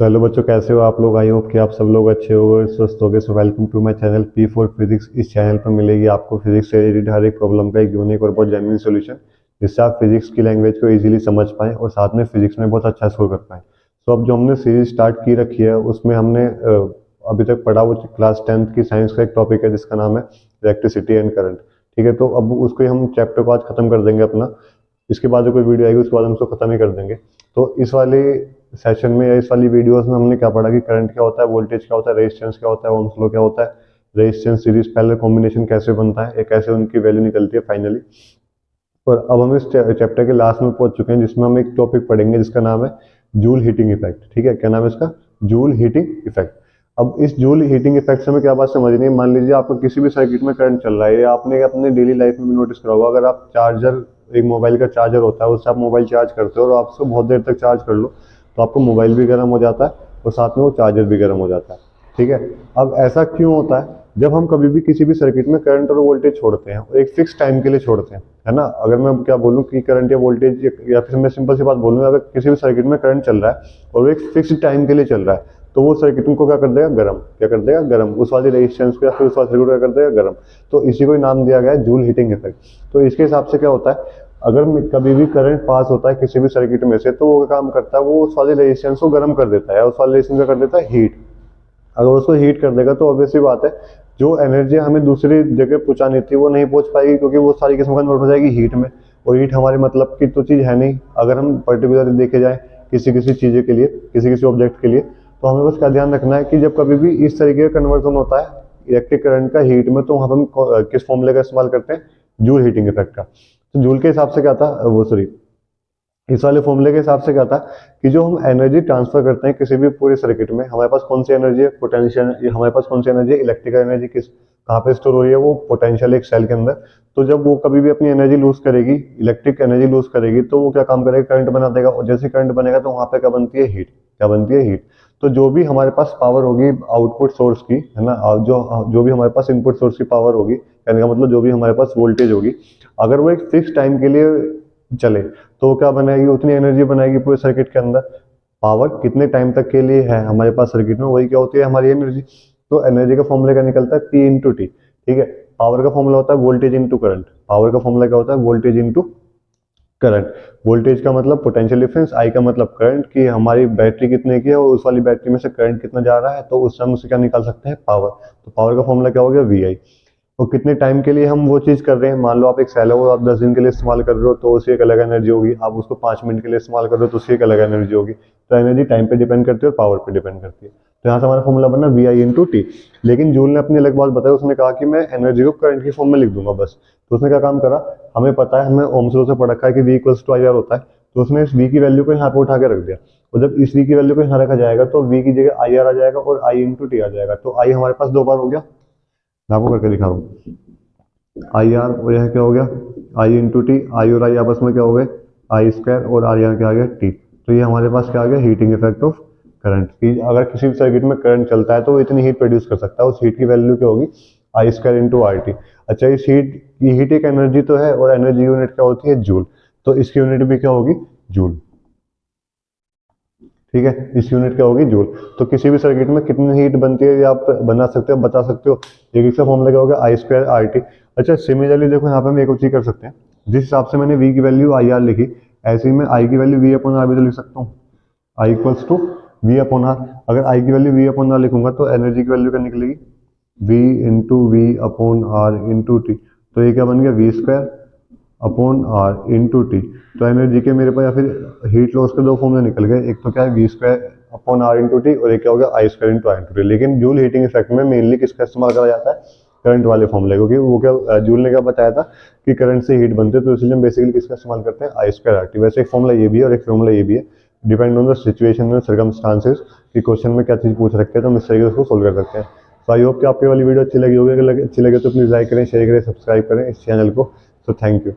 Hello बच्चों, कैसे हो आप लोग। आई होप कि आप सब लोग अच्छे हो, स्वस्थ हो गए। So welcome to my channel P for physics. इस चैनल पर मिलेगी आपको फिजिक्स से रिलेटेड हर एक प्रॉब्लम का एक यूनिक और बहुत जेन्युइन सॉल्यूशन, जिससे आप फिजिक्स की लैंग्वेज को इजीली समझ पाएं और साथ में फिजिक्स में बहुत अच्छा स्कोर कर पाएं। तो अब जो हमने सीरीज स्टार्ट की रखी है उसमें हमने अभी तक पढ़ा वो क्लास 10th की साइंस का एक टॉपिक है जिसका नाम है इलेक्ट्रिसिटी एंड करंट। ठीक है, तो अब उसको हम चैप्टर को आज खत्म कर देंगे अपना। इसके बाद जो कोई वीडियो आएगी उसके बाद हम उसको खत्म ही कर देंगे। तो इस वाले सेशन में या इस वाली वीडियोस में हमने क्या पढ़ा कि करंट क्या होता है, वोल्टेज क्या होता है, रेजिस्टेंस क्या होता है, ओम्स लॉ क्या होता है, रेजिस्टेंस सीरीज पैरेलल कॉम्बिनेशन कैसे बनता है, एक कैसे उनकी वैल्यू निकलती है फाइनली। और अब हम इस चैप्टर के लास्ट में पहुंच चुके हैं जिसमें हम एक टॉपिक पढ़ेंगे जिसका नाम है जूल हीटिंग इफेक्ट। ठीक है, क्या नाम है इसका? Joule heating effect. अब इस जूल हीटिंग इफेक्ट से हमें क्या बात समझनी है। मान लीजिए आपको किसी भी सर्किट में करंट चल रहा है, या आपने अपने डेली लाइफ में भी नोटिस करा होगा, अगर आप चार्जर, एक मोबाइल का चार्जर होता है, उससे आप मोबाइल चार्ज करते हो और आप उसको बहुत देर तक चार्ज कर लो तो आपको मोबाइल भी गर्म हो जाता है और साथ में वो चार्जर भी गर्म हो जाता है। ठीक है, अब ऐसा क्यों होता है? जब हम कभी भी किसी भी सर्किट में करंट और वोल्टेज छोड़ते हैं और एक फिक्स टाइम के लिए छोड़ते हैं, है ना। अगर मैं क्या बोलूं कि करंट या वोल्टेज, या फिर मैं सिंपल सी बात बोलूं, अगर किसी भी सर्किट में करंट चल रहा है और वो एक फिक्स टाइम के लिए चल रहा है तो वो सर्किट को क्या कर देगा? गर्म। क्या कर देगा? गर्म। उस वाली रेजिस्टेंस को या फिर उस वाले सर्किट को क्या कर देगा? गर्म। तो इसी को ही नाम दिया गया है जूल हीटिंग इफेक्ट। तो इसके हिसाब से क्या होता है, अगर कभी भी करंट पास होता है किसी भी सर्किट में से तो वो क्या काम करता है, वो उस वाले रेजिस्टेंस को गर्म कर देता है, उस वाले रेजिस्टेंस को कर देता है हीट। अगर उसको हीट कर देगा तो ऑब्वियसली बात है जो एनर्जी हमें दूसरी जगह पहुंचानी थी वो नहीं पहुंच पाएगी, क्योंकि वो सारी किस्म कन्वर्ट हो जाएगी हीट में। और हीट हमारे मतलब की तो चीज़ है नहीं। अगर हम पर्टिकुलर देखे जाए किसी किसी चीज़ के लिए, किसी किसी ऑब्जेक्ट के लिए, तो हमें बस क्या ध्यान रखना है कि जब कभी भी इस तरीके का कन्वर्जन होता है इलेक्ट्रिक करंट का हीट में, तो वहाँ पर हम किस फॉर्मूले का इस्तेमाल करते हैं? जूल हीटिंग इफेक्ट का। तो जूल के हिसाब से क्या था वो, सॉरी, इस वाले फॉर्मूले के हिसाब से क्या था कि जो हम एनर्जी ट्रांसफर करते हैं किसी भी पूरे सर्किट में, हमारे पास कौन सी एनर्जी है? पोटेंशियल। हमारे पास कौन सी एनर्जी है? Electrical energy. किस कहाँ पे स्टोर हो रही है? वो पोटेंशियल एक सेल के अंदर। तो जब वो कभी भी अपनी एनर्जी लूज करेगी, इलेक्ट्रिक एनर्जी लूज करेगी, तो वो क्या काम करेगा? करंट बना देगा। और जैसे करंट बनेगा तो वहां पे क्या बनती है? हीट। क्या बनती है? हीट। तो जो भी हमारे पास पावर होगी आउटपुट सोर्स की, है ना, जो भी हमारे पास इनपुट सोर्स की पावर होगी, कहने का मतलब जो भी हमारे पास वोल्टेज होगी, अगर वो एक फिक्स टाइम के लिए चले तो क्या बनाएगी? उतनी एनर्जी बनाएगी पूरे सर्किट के अंदर। पावर कितने टाइम तक के लिए है हमारे पास सर्किट में, वही क्या होती है? हमारी एनर्जी। तो एनर्जी का फॉर्मूला क्या निकलता है? P into T. ठीक है, पावर का फॉर्मूला होता है वोल्टेज इंटू करंट। पावर का फॉर्मूला क्या होता है? Voltage into current. वोल्टेज का मतलब पोटेंशियल डिफरेंस, आई का मतलब करंट, कि हमारी बैटरी कितने की है और उस वाली बैटरी में से करंट कितना जा रहा है, तो उस समय उसे क्या निकाल सकते हैं? पावर। तो पावर का फॉर्मूला क्या हो गया? वी आई। और कितने टाइम के लिए हम वो चीज़ कर रहे हैं। मान लो आप एक सेल हो, आप 10 दिन के लिए इस्तेमाल कर रहे हो तो उसकी एक अलग एनर्जी होगी। आप उसको 5 मिनट के लिए इस्तेमाल कर रहे हो तो उसकी एक अलग एनर्जी होगी। तो एनर्जी टाइम पे डिपेंड करती है और पावर पे डिपेंड करती है। तो यहाँ से हमारा फॉर्मूला बना वी आई इंटू टी। लेकिन जूल ने अपनी अलग बात बताई, उसने कहा कि मैं एनर्जी को करंट की फॉर्म में लिख दूंगा बस। तो उसने क्या काम करा, हमें पता है, हमें ओम्स लॉ से पढ़ रखा है कि V equals to I R होता है, तो उसने इस वी की वैल्यू को यहाँ पे उठा के रख दिया। और जब इस वी की वैल्यू को यहाँ रखा जाएगा तो वी की जगह आई आर आ जाएगा और आई इंटू टी आ जाएगा। तो आई हमारे पास 2 बार हो गया, मैं आपको करके दिखा रहा हूँ। आई आर, और यह क्या हो गया? आई इंटू टी। आई और आई आपस में क्या हो गए? आई स्क्वायर, और आर यहाँ क्या आ गया? टी। तो ये हमारे पास क्या आ गया? Heating effect of current. कि अगर किसी भी सर्किट में करंट चलता है तो वो इतनी हीट प्रोड्यूस कर सकता है, उस हीट की वैल्यू क्या होगी? आई स्क्वायर इंटू आर टी। अच्छा, इस हीट एक एनर्जी तो है, और एनर्जी यूनिट क्या होती है? जूल। तो इसकी यूनिट भी क्या होगी? जूल। ठीक है, इस यूनिट क्या होगी? जूल। तो किसी भी सर्किट में कितनी हीट बनती है ये आप बना सकते हो, बता सकते हो। एक इसका फॉर्मूला क्या होगा? आई स्क्वायर आर टी। अच्छा, सिमिलरली देखो यहाँ पे हम एक और चीज कर सकते हैं। जिस हिसाब से मैंने वी की वैल्यू आई आर लिखी, ऐसे ही मैं आई की वैल्यू वी अपॉन आर भी तो लिख सकता हूँ। I equals to V upon R. अगर आई की वैल्यू वी अपॉन आर लिखूंगा तो एनर्जी की वैल्यू क्या निकलेगी? V into V upon R into T. तो ये क्या बन गया? V square upon R into T. तो एनर्जी के मेरे पास, या फिर हीट लॉस के 2 फॉर्मूले निकल गए। एक तो क्या है? V square upon R into T, और एक क्या हो गया? I square into R into T. लेकिन जूल हीटिंग इफेक्ट में मेनली किसका इस्तेमाल करा जाता है? करंट वाले फॉर्मूले, क्योंकि वो क्या जूल ने क्या बताया था कि करंट से हीट बनते हैं, तो इसलिए हम बेसिकली किसका इस्तेमाल करते हैं? आई स्क्वायर आर टी। वैसे एक फॉर्मूला ये भी है और एक फॉर्मूला ये भी है, depend on the situation and circumstances कि क्वेश्चन में क्या चीज़ पूछ रखे हैं, तो हम इस तरीके से उसको सोल्व कर सकते हैं। तो आई होप कि आपकी वाली वीडियो अच्छी लगी होगी। अगर अच्छी लगे तो प्लीज़ लाइक करें, शेयर करें, सब्सक्राइब करें इस चैनल को। तो थैंक यू।